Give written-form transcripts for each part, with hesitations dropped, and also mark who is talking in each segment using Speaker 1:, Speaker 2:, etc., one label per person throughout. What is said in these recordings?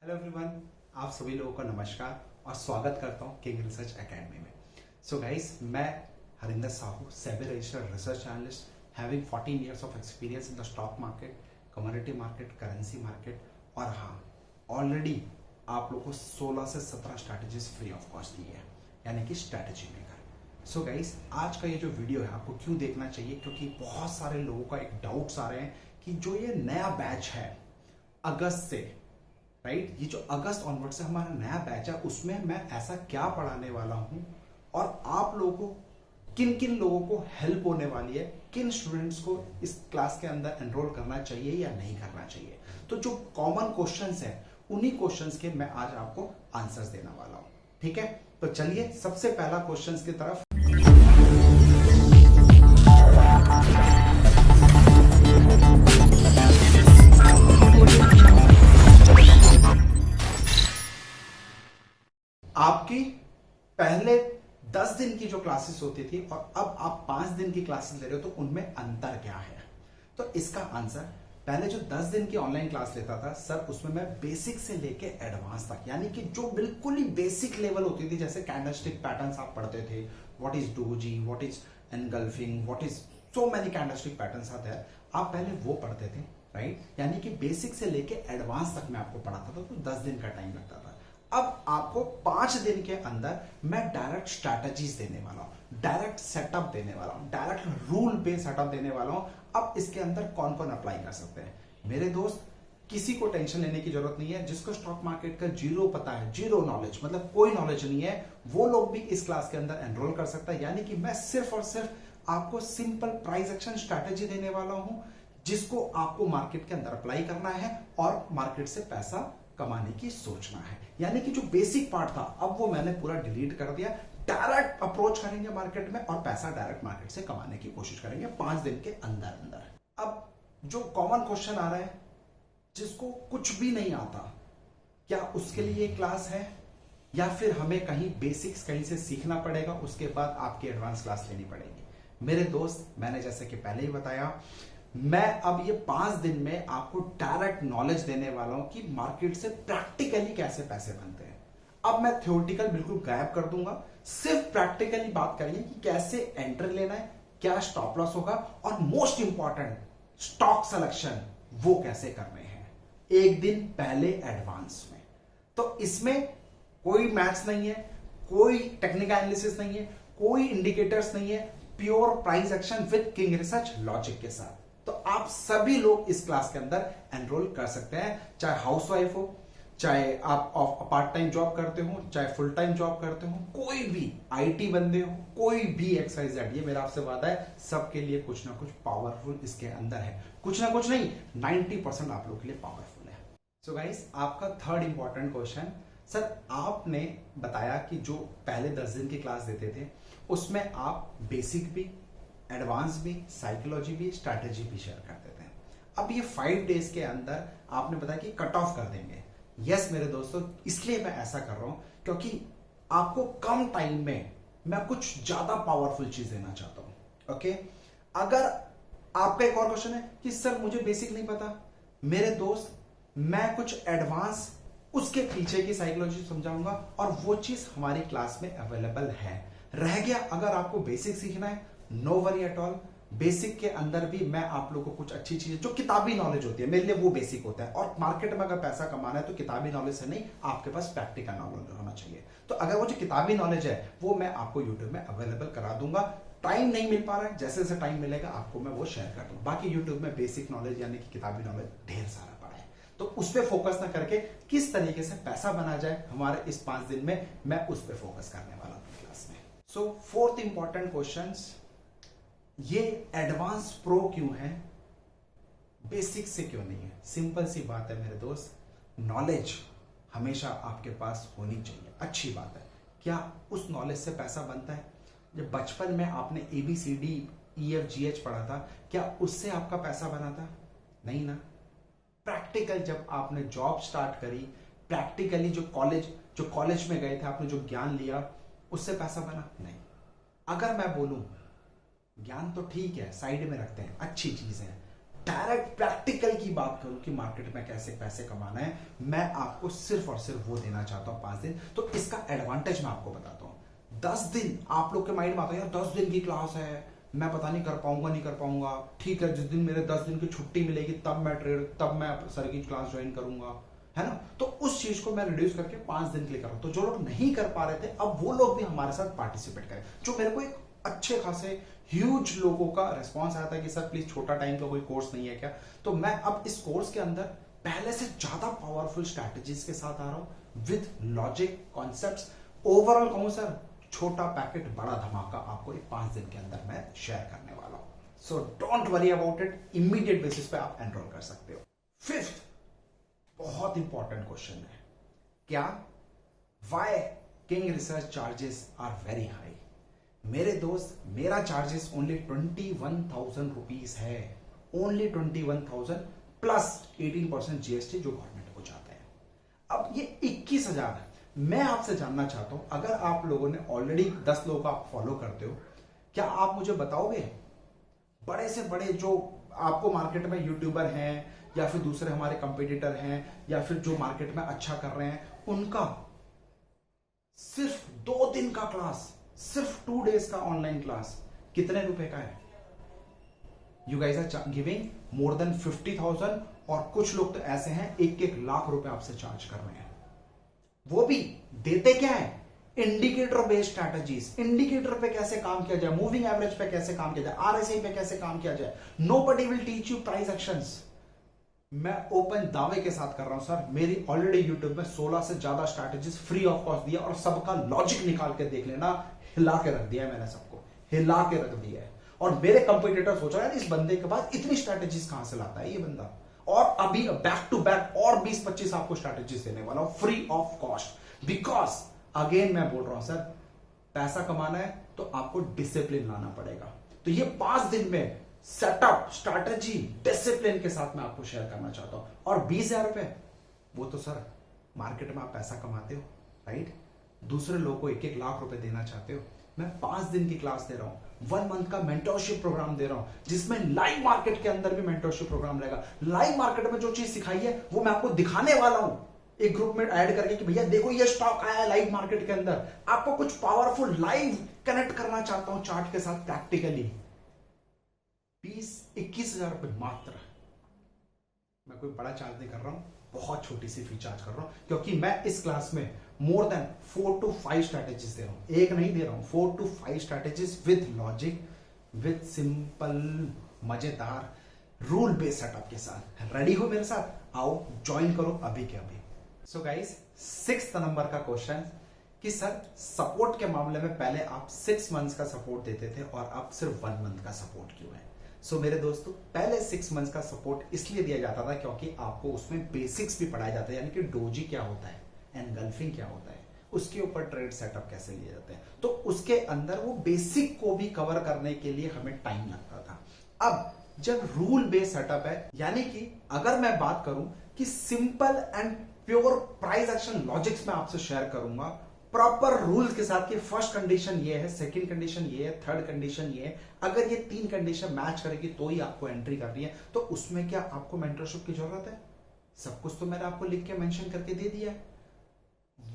Speaker 1: Hello everyone, आप सभी लोगों को नमस्कार और स्वागत करता हूं किंग रिसर्च एकेडमी में। सो गाइस, मैं Harinder Sahu, SEBI registered research analyst having 14 years of experience in the stock market, commodity market, currency market. और हाँ, ऑलरेडी आप लोगों को 16 से 17 स्ट्रैटेजीज फ्री ऑफ कॉस्ट दी है, यानी कि स्ट्रैटेजी मेकर। सो गाइस, आज का ये जो वीडियो है आपको क्यों देखना चाहिए, क्योंकि बहुत सारे लोगों का एक डाउट्स आ रहे हैं कि जो ये नया बैच है अगस्त से, राइट, ये जो अगस्त ऑनवर्ड से हमारा नया बैच है उसमें मैं ऐसा क्या पढ़ाने वाला हूं और आप लोगों को किन किन लोगों को हेल्प होने वाली है, किन स्टूडेंट्स को इस क्लास के अंदर एनरोल करना चाहिए या नहीं करना चाहिए। तो जो कॉमन क्वेश्चंस हैं उन्हीं क्वेश्चंस के मैं आज आपको आंसर्स देने वाला हूं। ठीक है, तो चलिए सबसे पहला क्वेश्चंस की तरफ। आपकी पहले 10 दिन की जो क्लासेस होती थी और अब आप 5 दिन की क्लासेस ले रहे हो, तो उनमें अंतर क्या है? तो इसका आंसर, पहले जो 10 दिन की ऑनलाइन क्लास लेता था सर, उसमें मैं बेसिक से लेके एडवांस तक, यानी कि जो बिल्कुल ही बेसिक लेवल होती थी, जैसे कैंडलस्टिक पैटर्न्स आप पढ़ते थे, what is doji, what is engulfing, what is so many candlestick patterns आते हैं, आप पहले वो पढ़ते थे, राइट। यानी कि बेसिक से लेके एडवांस तक मैं आपको पढ़ाता था, तो 10 दिन का टाइम लगता था। अब आपको 5 दिन के अंदर मैं डायरेक्ट स्ट्रैटेजीज देने वाला हूं, डायरेक्ट सेटअप देने वाला हूं, डायरेक्ट रूल बेस्ड सेटअप देने वाला हूं। अब इसके अंदर कौन कौन अप्लाई कर सकते हैं? मेरे दोस्त, किसी को टेंशन लेने की जरूरत नहीं है। जिसको स्टॉक मार्केट का जीरो पता है, जीरो नॉलेज, मतलब कोई नॉलेज नहीं है, वो लोग भी इस क्लास के अंदर एनरोल कर सकता है। यानी कि मैं सिर्फ और सिर्फ आपको सिंपल प्राइस एक्शन स्ट्रैटेजी देने वाला हूं, जिसको आपको मार्केट के अंदर अप्लाई करना है और मार्केट से पैसा कमाने की सोचना है। यानी कि जो बेसिक पार्ट था अब वो मैंने पूरा डिलीट कर दिया। डायरेक्ट अप्रोच करेंगे मार्केट में और पैसा डायरेक्ट मार्केट से कमाने की कोशिश करेंगे 5 दिन के अंदर अंदर। अब जो कॉमन क्वेश्चन आ रहा है, जिसको कुछ भी नहीं आता, क्या उसके लिए ये क्लास है या फिर हमें कहीं बेसिक्स कहीं से सीखना पड़ेगा, उसके बाद आपकी एडवांस क्लास लेनी पड़ेगी? मेरे दोस्त, मैंने जैसे कि पहले ही बताया, मैं अब ये 5 दिन में आपको डायरेक्ट नॉलेज देने वाला हूं कि मार्केट से प्रैक्टिकली कैसे पैसे बनते हैं। अब मैं थ्योरेटिकल बिल्कुल गायब कर दूंगा, सिर्फ प्रैक्टिकली बात करेंगे कि कैसे एंट्री लेना है, क्या स्टॉप लॉस होगा, और मोस्ट इंपॉर्टेंट स्टॉक सिलेक्शन वो कैसे करने हैं एक दिन पहले एडवांस में। तो इसमें कोई मैथ्स नहीं है, कोई टेक्निकल एनालिसिस नहीं है, कोई इंडिकेटर्स नहीं है, pure price action with king research logic के साथ। तो आप सभी लोग इस क्लास के अंदर एनरोल कर सकते हैं, चाहे हाउसवाइफ हो, चाहे आप पार्ट टाइम जॉब करते हो, चाहे फुल टाइम जॉब करते हो, कोई भी आईटी बंदे हो, कोई भी एक्सरसाइज। ये मेरा आपसे वादा है, सबके लिए कुछ ना कुछ पावरफुल इसके अंदर है। कुछ ना कुछ नहीं, 90% आप लोग के लिए पावरफुल है। सो गाइस, आपका थर्ड इंपॉर्टेंट क्वेश्चन, सर आपने बताया कि जो पहले 10 दिन की क्लास देते थे उसमें आप बेसिक भी, एडवांस भी, साइकोलॉजी भी, स्ट्रैटेजी भी शेयर करते थे। अब ये 5 डेज के अंदर आपने बताया कि कट ऑफ कर देंगे। यस मेरे दोस्तों, इसलिए मैं ऐसा कर रहा हूं क्योंकि आपको कम टाइम में मैं कुछ ज्यादा पावरफुल चीज देना चाहता हूं। ओके, अगर आपका एक और क्वेश्चन है कि सर मुझे बेसिक नहीं पता, मेरे दोस्त मैं कुछ एडवांस उसके पीछे की साइकोलॉजी समझाऊंगा और वो चीज हमारी क्लास में अवेलेबल है। रह गया अगर आपको बेसिक सीखना है, no worry at all, basic के अंदर भी मैं आप लोगों को कुछ अच्छी चीजें, जो किताबी नॉलेज होती है, मेरे लिए वो बेसिक होता है। और मार्केट में अगर पैसा कमाना है तो किताबी नॉलेज से नहीं, आपके पास प्रैक्टिकल नॉलेज होना चाहिए। तो अगर वो जो किताबी नॉलेज है वो मैं आपको यूट्यूब में अवेलेबल करा दूंगा। टाइम नहीं मिल पा रहा है, जैसे जैसे टाइम मिलेगा आपको मैं वो शेयर कर दूंगा। बाकी यूट्यूब में बेसिक नॉलेज यानी कि किताबी नॉलेज ढेर सारा पड़ा है, तो उस पर फोकस ना करके किस तरीके से पैसा बना जाए हमारे इस 5 दिन में, मैं उस पर फोकस करने वाला हूं क्लास में। सो फोर्थ इंपॉर्टेंट क्वेश्चन, ये एडवांस प्रो क्यों है, बेसिक से क्यों नहीं है? सिंपल सी बात है मेरे दोस्त, नॉलेज हमेशा आपके पास होनी चाहिए। अच्छी बात है, क्या उस नॉलेज से पैसा बनता है? जब बचपन में आपने ABCD EFGH पढ़ा था, क्या उससे आपका पैसा बना था? नहीं ना। प्रैक्टिकल जब आपने जॉब स्टार्ट करी, प्रैक्टिकली जो कॉलेज में गए थे, आपने जो ज्ञान लिया, उससे पैसा बना? नहीं। अगर मैं बोलूं ज्ञान तो ठीक है, साइड में रखते हैं, अच्छी चीज है, डायरेक्ट प्रैक्टिकल की बात करूं कि मार्केट में कैसे पैसे कमाना है, मैं आपको सिर्फ और सिर्फ वो देना चाहता हूं 5 दिन। तो इसका एडवांटेज मैं आपको बताता हूं। 10 दिन आप लोग के माइंड में आता है यार 10 दिन की क्लास है, मैं पता नहीं कर पाऊंगा नहीं कर पाऊंगा। ठीक है, जिस दिन मेरे 10 दिन की छुट्टी मिलेगी तब मैं सर की क्लास ज्वाइन करूंगा, है ना। तो उस चीज को मैं रिड्यूस करके 5 दिन के लिए कर रहा हूं। तो जो लोग नहीं कर पा रहे थे, अब वो लोग भी हमारे साथ पार्टिसिपेट करें। जो मेरे को एक अच्छे खासे ह्यूज लोगों का रिस्पॉन्स आया था कि सर प्लीज छोटा टाइम का कोई कोर्स नहीं है क्या, तो मैं अब इस कोर्स के अंदर पहले से ज्यादा पावरफुल स्ट्रैटेजीज के साथ आ रहा हूं विद लॉजिक कॉन्सेप्ट्स। ओवरऑल कहूं सर, छोटा पैकेट बड़ा धमाका आपको 5 दिन के अंदर मैं शेयर करने वाला हूं। So don't worry about it, immediate basis पे आप एनरोल कर सकते हो। फिफ्थ बहुत इंपॉर्टेंट क्वेश्चन है, क्या why king research charges are very high. मेरे दोस्त, मेरा चार्जेस ओनली 21,000 रुपीज है, ओनली 21,000 प्लस 18% जीएसटी जो गवर्नमेंट को जाता है। अब ये 21,000 मैं आपसे जानना चाहता हूं, अगर आप लोगों ने ऑलरेडी 10 लोगों को आप फॉलो करते हो, क्या आप मुझे बताओगे बड़े से बड़े जो आपको मार्केट में यूट्यूबर हैं या फिर दूसरे हमारे कंपटीटर हैं या फिर जो मार्केट में अच्छा कर रहे हैं, उनका सिर्फ 2 दिन का क्लास, सिर्फ 2 डेज का ऑनलाइन क्लास कितने रुपए का है? You guys are giving more than 50,000 और कुछ लोग तो ऐसे हैं 1-1 लाख रुपए आपसे चार्ज कर रहे हैं। वो भी देते क्या है? Indicator based strategies. इंडिकेटर पे कैसे काम किया जाए, मूविंग एवरेज पे कैसे काम किया जाए, आरएसआई पे कैसे काम किया जाए। Nobody will teach you price actions. मैं ओपन दावे के साथ कर रहा हूं सर, मेरी ऑलरेडी यूट्यूब में 16 से ज्यादा स्ट्रैटेजीज फ्री ऑफ कॉस्ट दिया और सबका लॉजिक निकाल के देख लेना, हिला के रख दिया है मैंने, सबको हिला के रख दिया है। और मेरे कंपटीटर सोच रहे हैं इस बंदे के बाद इतनी स्ट्रैटेजीज कहां से लाता है ये बंदा, और अभी बैक टू बैक और 20-25 आपको स्ट्रैटेजीज देने वाला हूं free of cost. Because again मैं बोल रहा हूं सर, पैसा कमाना है तो आपको डिसिप्लिन लाना पड़ेगा। तो ये 5 दिन में सेटअप, स्ट्रैटेजी, डिसिप्लिन के साथ मैं आपको शेयर करना चाहता हूं। और 20,000 रुपए, वो तो सर मार्केट में आप पैसा कमाते हो, राइट। दूसरे लोगों को 1-1 लाख रुपए देना चाहते हो, मैं 5 दिन की क्लास दे रहा हूं, 1 मंथ का मेंटरशिप प्रोग्राम दे रहा हूं, जिसमें लाइव मार्केट के अंदर भी मेंटरशिप प्रोग्राम रहेगा। लाइव मार्केट में जो चीज सिखाई है वो मैं आपको दिखाने वाला हूं, एक ग्रुप में ऐड करके कि भैया देखो ये स्टॉक आया है लाइव मार्केट के अंदर। आपको कुछ पावरफुल लाइव कनेक्ट करना चाहता हूं चार्ट के साथ प्रैक्टिकली। 21,000 रुपए मात्र। मैं कोई बड़ा चार्ज नहीं कर रहा हूं, बहुत छोटी सी फी चार्ज कर रहा हूं, क्योंकि मैं इस क्लास में मोर देन 4 to 5 स्ट्रैटेजीज दे रहा हूं, एक नहीं दे रहा हूं, 4 to 5 strategies with logic, with simple मजेदार रूल बेस्ड सेटअप के साथ। रेडी हो मेरे साथ? आओ ज्वाइन करो अभी के अभी। सो गाइस, 6th नंबर का क्वेश्चन कि सर सपोर्ट के मामले में पहले आप 6 मंथ्स का सपोर्ट देते थे और अब सिर्फ 1 मंथ का सपोर्ट क्यों है? सो मेरे दोस्तों, पहले 6 मंथ्स का सपोर्ट इसलिए दिया जाता था क्योंकि आपको उसमें बेसिक्स भी पढ़ाए जाते हैं, यानी कि डोजी क्या होता है, एनगल्फिंग क्या होता है, उसके ऊपर ट्रेड सेटअप कैसे लिए जाते हैं। तो उसके अंदर वो बेसिक को भी कवर करने के लिए हमें टाइम लगता था। अब जब रूल बेस्ड सेटअप है, यानी कि अगर मैं बात करूं कि simple and pure price action logics में आपसे शेयर करूंगा प्रॉपर रूल्स के साथ कि फर्स्ट कंडीशन ये है, सेकंड कंडीशन ये है, थर्ड कंडीशन ये है, अगर ये 3 कंडीशन मैच करेगी तो ही आपको एंट्री करनी है। तो उसमें क्या आपको मेंटरशिप की जरूरत है? सब कुछ तो मैंने आपको लिख के मेंशन करके दे दिया है।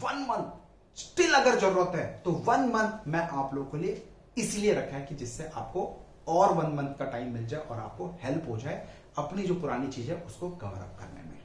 Speaker 1: 1 मंथ स्टिल अगर जरूरत है तो 1 मंथ मैं आप लोगों के लिए इसलिए रखा है कि जिससे आपको और 1 मंथ का टाइम मिल जाए और आपको हेल्प हो जाए अपनी जो पुरानी चीज है उसको कवर अप करने में।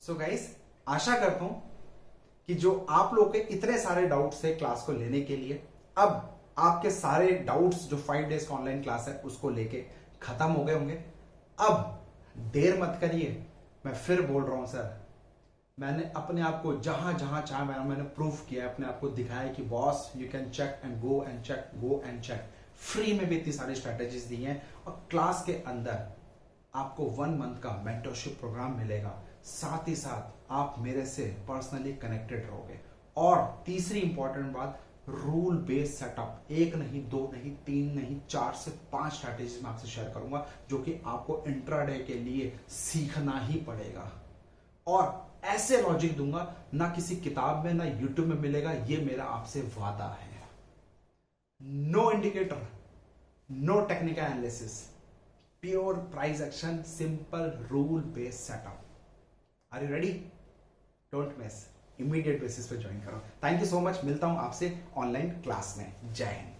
Speaker 1: सो गाइस, आशा करता हूं कि जो आप लोग के इतने सारे डाउट्स थे क्लास को लेने के लिए, अब आपके सारे डाउट्स जो 5 डेज का ऑनलाइन क्लास है उसको लेके खत्म हो गए होंगे। अब देर मत करिए, मैं फिर बोल रहा हूं सर, मैंने अपने आप को जहां जहां चाहा मैंने प्रूफ किया, अपने आप को दिखाया कि boss you can check and go and check, go and check. Free में भी इतनी सारी स्ट्रैटेजीज दी हैं और क्लास के अंदर आपको 1 मंथ का मेंटरशिप प्रोग्राम मिलेगा, साथ ही साथ आप मेरे से पर्सनली कनेक्टेड रहोगे। और तीसरी इंपॉर्टेंट बात, रूल बेस्ड सेटअप, 1 नहीं 2 नहीं 3 नहीं 4 से 5 स्ट्रैटेजीज मैं आपसे शेयर करूंगा जो कि आपको इंट्राडे के लिए सीखना ही पड़ेगा। और ऐसे लॉजिक दूंगा ना किसी किताब में ना यूट्यूब में मिलेगा, ये मेरा आपसे वादा है। No indicator, no technical analysis, pure price action, simple rule based setup. Are you ready? Don't miss, immediate basis पे ज्वाइन करो। थैंक यू सो मच, मिलता हूं आपसे ऑनलाइन क्लास में। जय हिंद।